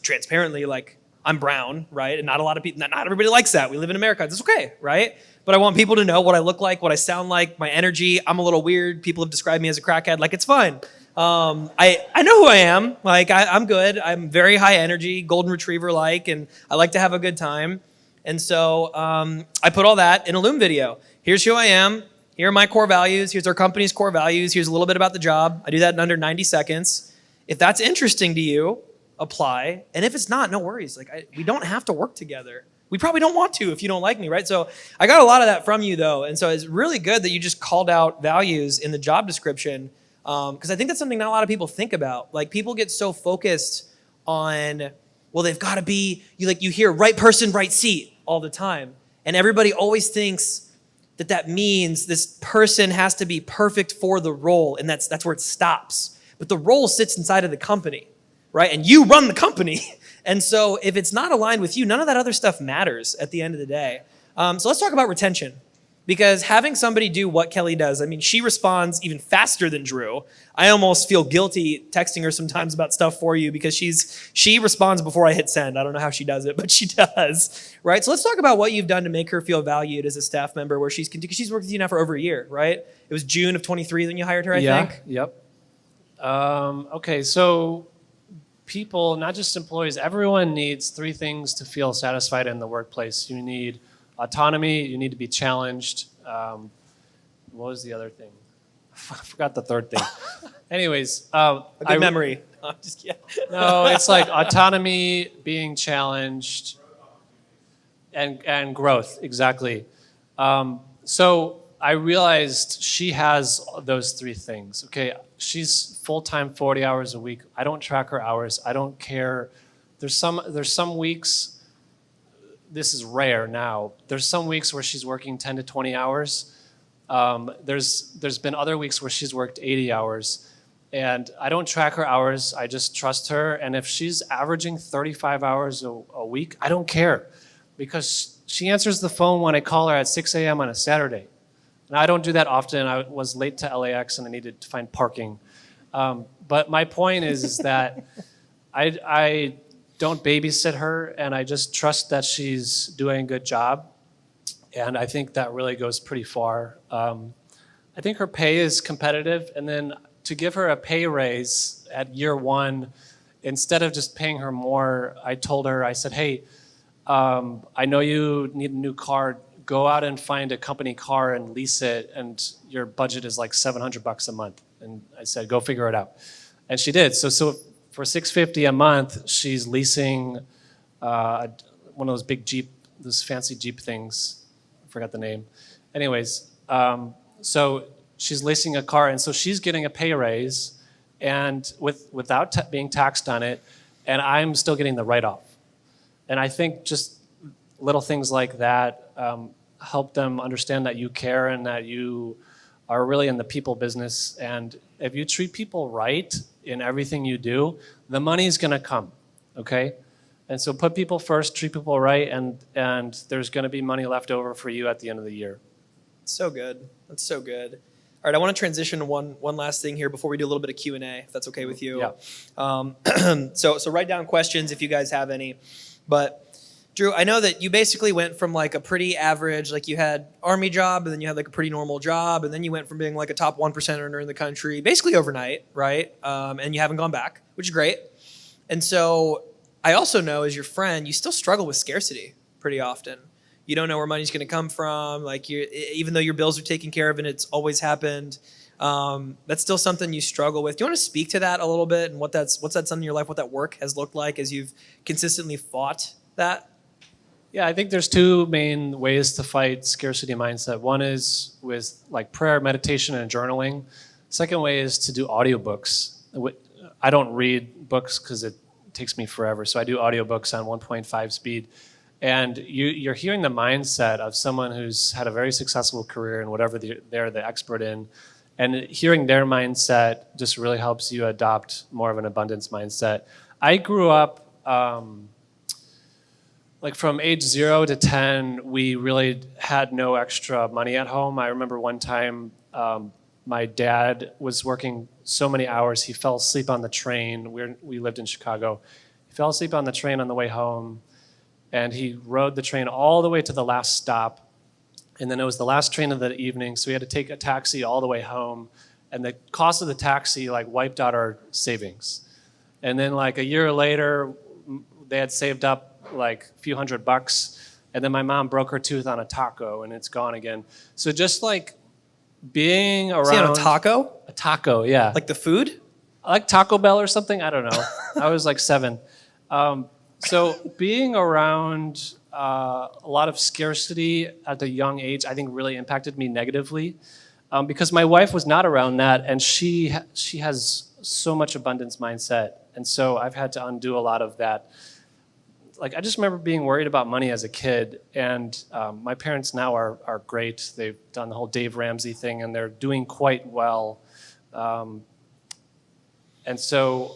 S2: transparently, like, I'm brown, right? And not a lot of people, not everybody likes that. We live in America, that's okay, right? But I want people to know what I look like, what I sound like, my energy. I'm a little weird. People have described me as a crackhead, like, it's fine. I know who I am. Like, I'm good. I'm very high energy, golden retriever-like, and I like to have a good time. And so I put all that in a Loom video. Here's who I am. Here are my core values. Here's our company's core values. Here's a little bit about the job. I do that in under 90 seconds. If that's interesting to you, apply. And if it's not, no worries. Like, we don't have to work together. We probably don't want to if you don't like me, right? So I got a lot of that from you, though. And so it's really good that you just called out values in the job description, because I think that's something not a lot of people think about. Like, people get so focused on, well, they've got to be, you hear right person, right seat all the time. And everybody always thinks that means this person has to be perfect for the role, and that's where it stops. But the role sits inside of the company, right? And you run the company. And so if it's not aligned with you, none of that other stuff matters at the end of the day. So let's talk about retention. Because having somebody do what Kelly does, I mean, she responds even faster than Drew. I almost feel guilty texting her sometimes about stuff for you because she responds before I hit send. I don't know how she does it, but she does, right? So let's talk about what you've done to make her feel valued as a staff member, where because she's worked with you now for over a year, right? It was June of 23 when you hired her, I think?
S4: Yep. Okay, so people, not just employees, everyone needs three things to feel satisfied in the workplace. You need autonomy, you need to be challenged. What was the other thing? I forgot the third thing. Anyways.
S2: A good memory. I'm just kidding.
S4: No, it's like autonomy, being challenged, and growth, exactly. So I realized she has those three things. Okay, she's full-time 40 hours a week. I don't track her hours. I don't care. There's some weeks, this is rare now. There's some weeks where she's working 10 to 20 hours. There's been other weeks where she's worked 80 hours. And I don't track her hours. I just trust her. And if she's averaging 35 hours a week, I don't care. Because she answers the phone when I call her at 6 a.m. on a Saturday. And I don't do that often. I was late to LAX and I needed to find parking. But my point is that I don't babysit her, and I just trust that she's doing a good job. And I think that really goes pretty far. I think her pay is competitive, and then to give her a pay raise at year one, instead of just paying her more, I told her, I said, hey, I know you need a new car. Go out and find a company car and lease it, and your budget is like $700 a month. And I said, go figure it out. And she did. So for $650 a month, she's leasing one of those big Jeep, those fancy Jeep things. I forgot the name. Anyways, so she's leasing a car, and so she's getting a pay raise, and without being taxed on it, and I'm still getting the write-off. And I think just little things like that help them understand that you care and that you are really in the people business. And if you treat people right in everything you do, the money's gonna come, okay? And so put people first, treat people right, and there's gonna be money left over for you at the end of the year.
S2: So good. That's so good. All right, I want to transition to one last thing here before we do a little bit of Q&A, if that's okay with you.
S4: Yeah.
S2: So write down questions if you guys have any. But Drew, I know that you basically went from like a pretty average, like you had army job, and then you had like a pretty normal job, and then you went from being like a top 1% earner in the country, basically overnight, right? And you haven't gone back, which is great. And so I also know as your friend, you still struggle with scarcity pretty often. You don't know where money's going to come from. Like even though your bills are taken care of and it's always happened, that's still something you struggle with. Do you want to speak to that a little bit and what's that done in your life, what that work has looked like as you've consistently fought that?
S4: Yeah, I think there's two main ways to fight scarcity mindset. One is with like prayer, meditation, and journaling. Second way is to do audiobooks. I don't read books because it takes me forever, so I do audiobooks on 1.5 speed. And you're hearing the mindset of someone who's had a very successful career in whatever they're the expert in. And hearing their mindset just really helps you adopt more of an abundance mindset. I grew up, like from age 0 to 10, we really had no extra money at home. I remember one time my dad was working so many hours, he fell asleep on the train. We lived in Chicago. He fell asleep on the train on the way home, and he rode the train all the way to the last stop. And then it was the last train of the evening, so we had to take a taxi all the way home. And the cost of the taxi like wiped out our savings. And then like a year later, they had saved up like a few $100, and then my mom broke her tooth on a taco, and it's gone again. So just like being around
S2: See, on a taco?
S4: A taco, yeah.
S2: Like the food?
S4: Like Taco Bell or something. I don't know. I was like 7. So being around a lot of scarcity at a young age, I think really impacted me negatively, because my wife was not around that, and she has so much abundance mindset, and so I've had to undo a lot of that. Like I just remember being worried about money as a kid, and my parents now are great. They've done the whole Dave Ramsey thing, and they're doing quite well. And so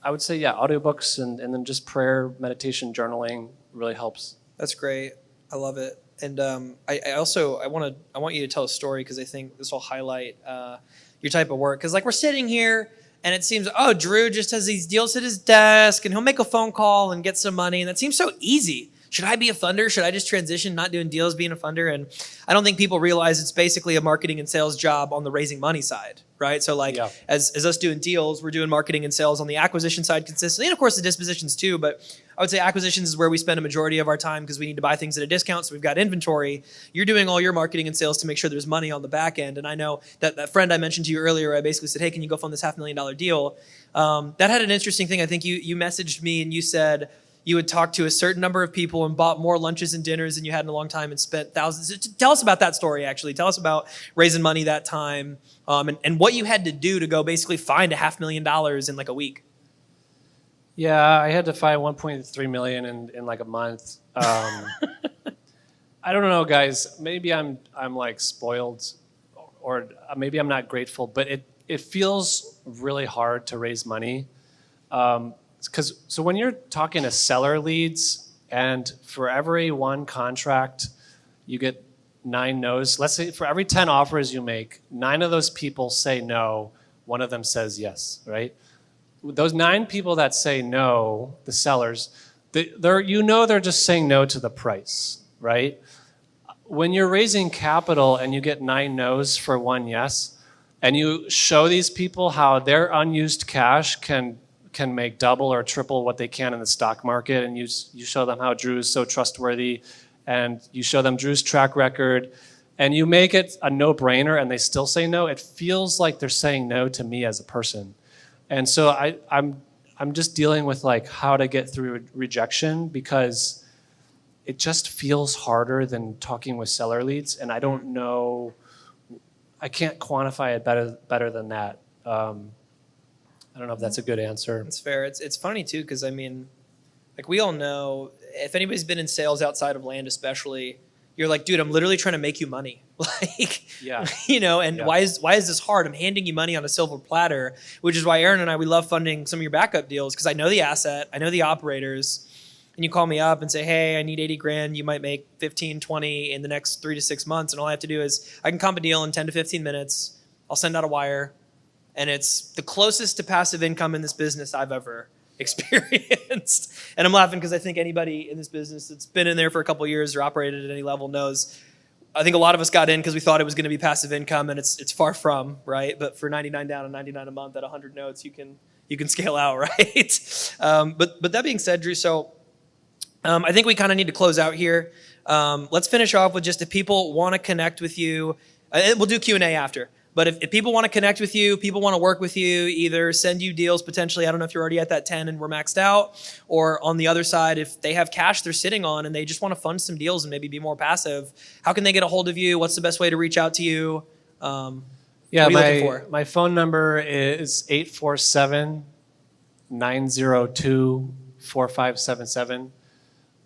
S4: I would say, yeah, audiobooks and then just prayer, meditation, journaling really helps.
S2: That's great. I love it. And I want you to tell a story because I think this will highlight your type of work. Because like we're sitting here and it seems, oh, Drew just has these deals at his desk and he'll make a phone call and get some money. And that seems so easy. Should I be a funder? Should I just transition, not doing deals, being a funder? And I don't think people realize it's basically a marketing and sales job on the raising money side, right? So like as us doing deals, we're doing marketing and sales on the acquisition side consistently. And of course the dispositions too, but I would say acquisitions is where we spend a majority of our time because we need to buy things at a discount. So we've got inventory. You're doing all your marketing and sales to make sure there's money on the back end. And I know that friend I mentioned to you earlier, I basically said, hey, can you go fund this $500,000 deal? That had an interesting thing. I think you messaged me and you said, you would talk to a certain number of people and bought more lunches and dinners than you had in a long time and spent thousands. Tell us about that story, actually. Tell us about raising money that time and what you had to do to go basically find $500,000 in like a week.
S4: Yeah, I had to find 1.3 million in like a month. I don't know, guys. Maybe I'm like spoiled, or maybe I'm not grateful. But it feels really hard to raise money. So when you're talking to seller leads, and for every one contract, you get 9 no's. Let's say for every 10 offers you make, 9 of those people say no, 1 of them says yes, right? Those 9 people that say no, the sellers, they're just saying no to the price, right? When you're raising capital and you get 9 no's for 1 yes, and you show these people how their unused cash can make double or triple what they can in the stock market, and you show them how Drew is so trustworthy, and you show them Drew's track record, and you make it a no-brainer and they still say no, it feels like they're saying no to me as a person. And so I'm just dealing with like how to get through rejection, because it just feels harder than talking with seller leads, and I don't know, I can't quantify it better than that. I don't know if that's a good answer.
S2: It's fair. It's funny too, because I mean, like we all know, if anybody's been in sales outside of land especially, you're like, dude, I'm literally trying to make you money. Like,
S4: yeah.
S2: You know, and why is this hard? I'm handing you money on a silver platter, which is why Aaron and I, we love funding some of your backup deals, because I know the asset, I know the operators, and you call me up and say, hey, I need 80 grand. You might make 15, 20 in the next 3 to 6 months. And all I have to do is I can comp a deal in 10 to 15 minutes. I'll send out a wire. And it's the closest to passive income in this business I've ever experienced. And I'm laughing because I think anybody in this business that's been in there for a couple of years or operated at any level knows. I think a lot of us got in because we thought it was going to be passive income, and it's far from, right? But for 99 down and 99 a month at 100 notes, you can scale out, right? But that being said, Drew, so I think we kind of need to close out here. Let's finish off with just if people want to connect with you, we'll do Q&A after. But if people want to connect with you, people want to work with you, either send you deals potentially, I don't know if you're already at that 10 and we're maxed out, or on the other side, if they have cash they're sitting on and they just want to fund some deals and maybe be more passive, how can they get a hold of you? What's the best way to reach out to you?
S4: Yeah,
S2: what are you looking for?
S4: my phone number is 847-902-4577.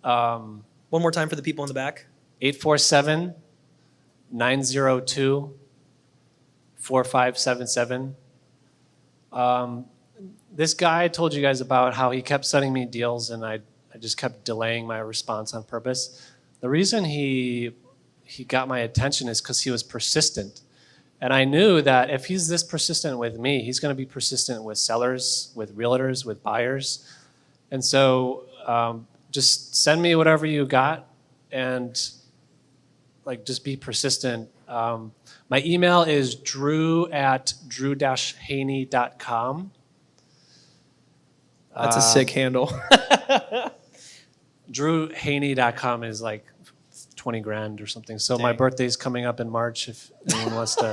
S2: One more time for the people in the back.
S4: 847-902-4577. This guy I told you guys about how he kept sending me deals and I just kept delaying my response on purpose. The reason he got my attention is because he was persistent. And I knew that if he's this persistent with me, he's going to be persistent with sellers, with realtors, with buyers. And so just send me whatever you got and just be persistent. My email is drew@drew-haney.com.
S2: That's a sick handle.
S4: DrewHaney.com is like 20 grand or something. So my birthday's coming up in March if anyone wants to.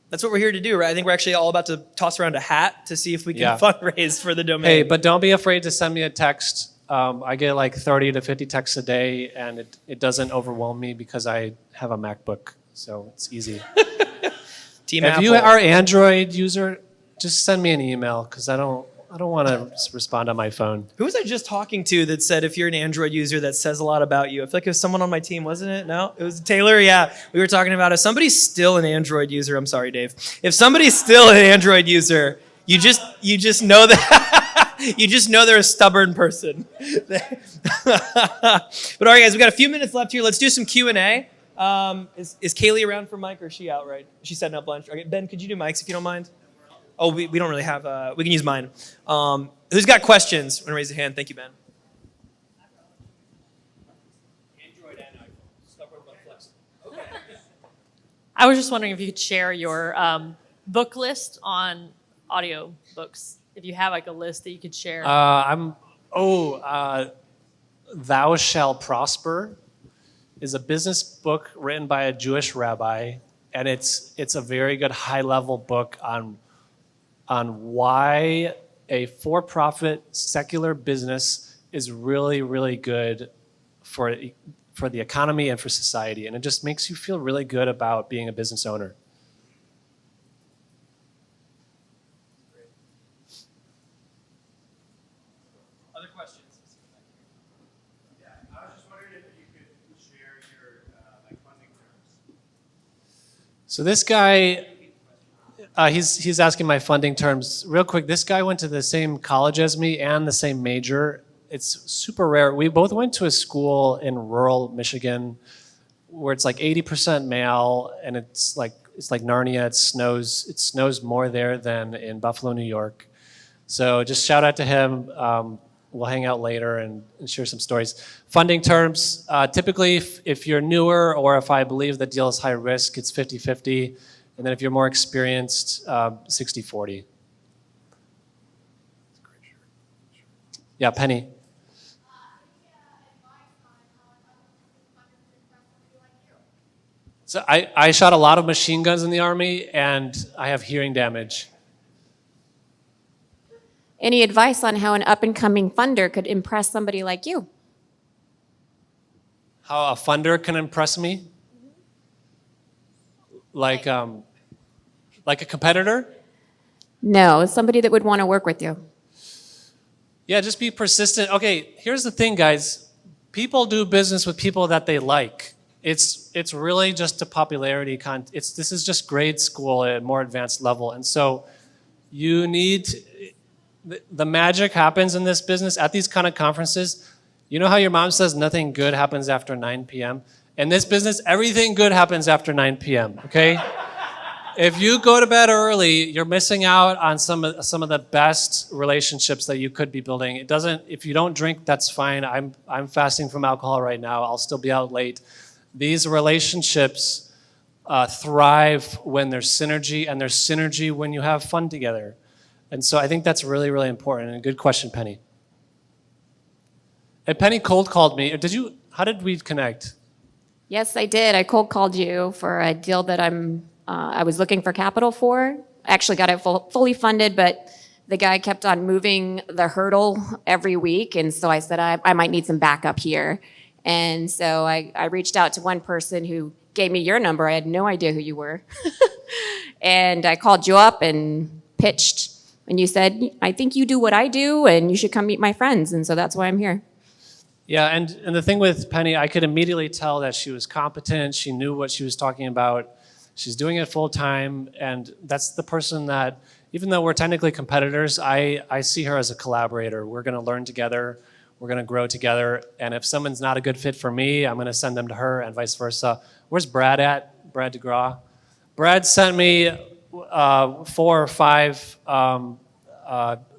S2: That's what we're here to do, right? I think we're actually all about to toss around a hat to see if we can fundraise for the domain.
S4: Hey, but don't be afraid to send me a text. I get like 30 to 50 texts a day, and it doesn't overwhelm me because I have a MacBook, so it's easy.
S2: Team
S4: if
S2: Apple.
S4: you are an Android user, just send me an email because I don't want to respond on my phone.
S2: Who was I just talking to that said if you're an Android user, that says a lot about you? I feel like it was someone on my team, wasn't it? No? It was Taylor? Yeah. We were talking about if somebody's still an Android user, I'm sorry, Dave. If somebody's still an Android user, you just know that you just know they're a stubborn person. But all right, guys, we got a few minutes left here. Let's do some Q&A. Is Kaylee around for Mike or is she out, right? She's setting up lunch. Okay, Ben, could you do Mike's if you don't mind? Oh, we don't really have, we can use mine. Who's got questions? Want to raise a hand? Thank you, Ben. Android and iPhone. Stubborn but flexible. Okay.
S3: I was just wondering if you could share your book list on audio books. If you have like a list that you could share.
S4: Thou Shall Prosper is a business book written by a Jewish rabbi, and it's a very good high-level book on why a for-profit secular business is really, really good for the economy and for society. And it just makes you feel really good about being a business owner.
S2: Other questions?
S5: Yeah, I was just wondering if you could share your funding terms.
S4: So this guy, he's asking my funding terms. Real quick, this guy went to the same college as me and the same major. It's super rare. We both went to a school in rural Michigan where it's like 80% male, and it's like Narnia. It snows more there than in Buffalo, New York. So just shout out to him. We'll hang out later and share some stories. Funding terms, typically if you're newer or if I believe the deal is high risk, it's 50-50. And then if you're more experienced, 60-40. Yeah, Penny. So I shot a lot of machine guns in the Army, and I have hearing damage.
S6: Any advice on how an up-and-coming funder could impress somebody like you?
S4: How a funder can impress me? Like a competitor?
S6: No, somebody that would want to work with you.
S4: Yeah, just be persistent. Okay, here's the thing, guys. People do business with people that they like. It's really just a popularity this is just grade school at a more advanced level. And so you need the magic happens in this business at these kind of conferences. You know how your mom says nothing good happens after 9 p.m.? In this business, everything good happens after 9 p.m., okay? If you go to bed early, you're missing out on some of the best relationships that you could be building. It doesn't. If you don't drink, that's fine. I'm fasting from alcohol right now. I'll still be out late. These relationships thrive when there's synergy, and there's synergy when you have fun together. And so I think that's really, really important. And a good question, Penny. And Penny cold called me. How did we connect?
S6: Yes, I did. I cold called you for a deal that I was looking for capital for. I actually got it fully funded, but the guy kept on moving the hurdle every week. And so I said, I might need some backup here. And so I reached out to one person who gave me your number. I had no idea who you were. And I called you up and pitched. And you said, I think you do what I do, and you should come meet my friends. And so that's why I'm here.
S4: Yeah, and the thing with Penny, I could immediately tell that she was competent. She knew what she was talking about. She's doing it full time, and that's the person that, even though we're technically competitors, I see her as a collaborator. We're going to learn together. We're going to grow together. And if someone's not a good fit for me, I'm going to send them to her, and vice versa. Where's Brad at? Brad DeGraw. Brad sent me 4 or 5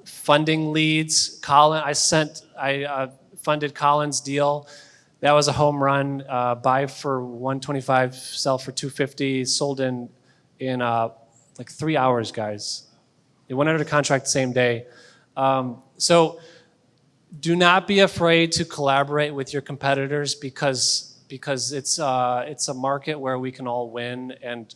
S4: funding leads. I funded Colin's deal. That was a home run. Buy for 125, sell for 250. Sold in like 3 hours, guys. It went under contract the same day. So do not be afraid to collaborate with your competitors because it's a market where we can all win, and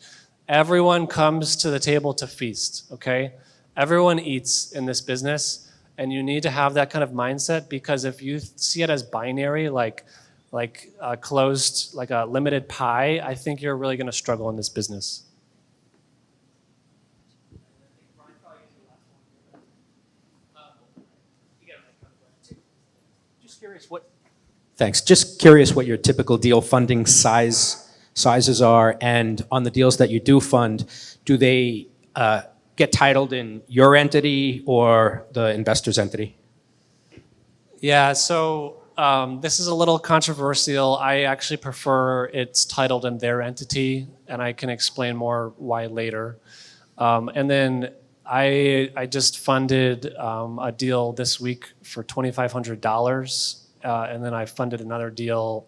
S4: everyone comes to the table to feast. Okay, everyone eats in this business. And you need to have that kind of mindset, because if you see it as binary, like closed, like a limited pie, I think you're really going to struggle in this business.
S7: Thanks. Just curious what your typical deal funding sizes are, and on the deals that you do fund, do they get titled in your entity or the investor's entity?
S4: Yeah, so this is a little controversial. I actually prefer it's titled in their entity, and I can explain more why later. And then I just funded a deal this week for $2,500, and then I funded another deal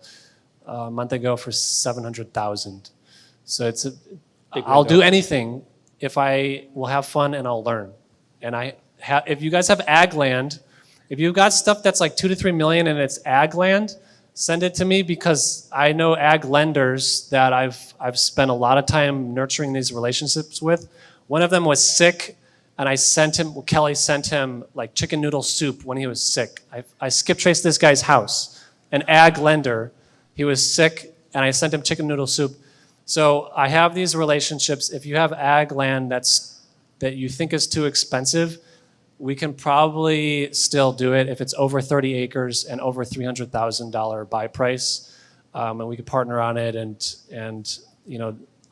S4: a month ago for $700,000. So I'll do anything if I will have fun and I'll learn. And if you guys have ag land, if you've got stuff that's like 2 to 3 million and it's ag land, send it to me, because I know ag lenders that I've spent a lot of time nurturing these relationships with. One of them was sick, and Kelly sent him like chicken noodle soup when he was sick. I skip traced this guy's house, an ag lender. He was sick, and I sent him chicken noodle soup. So I have these relationships. If you have ag land that you think is too expensive, we can probably still do it if it's over 30 acres and over $300,000 buy price, and we could partner on it. And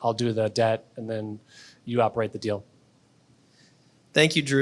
S4: I'll do the debt, and then you operate the deal.
S2: Thank you, Drew.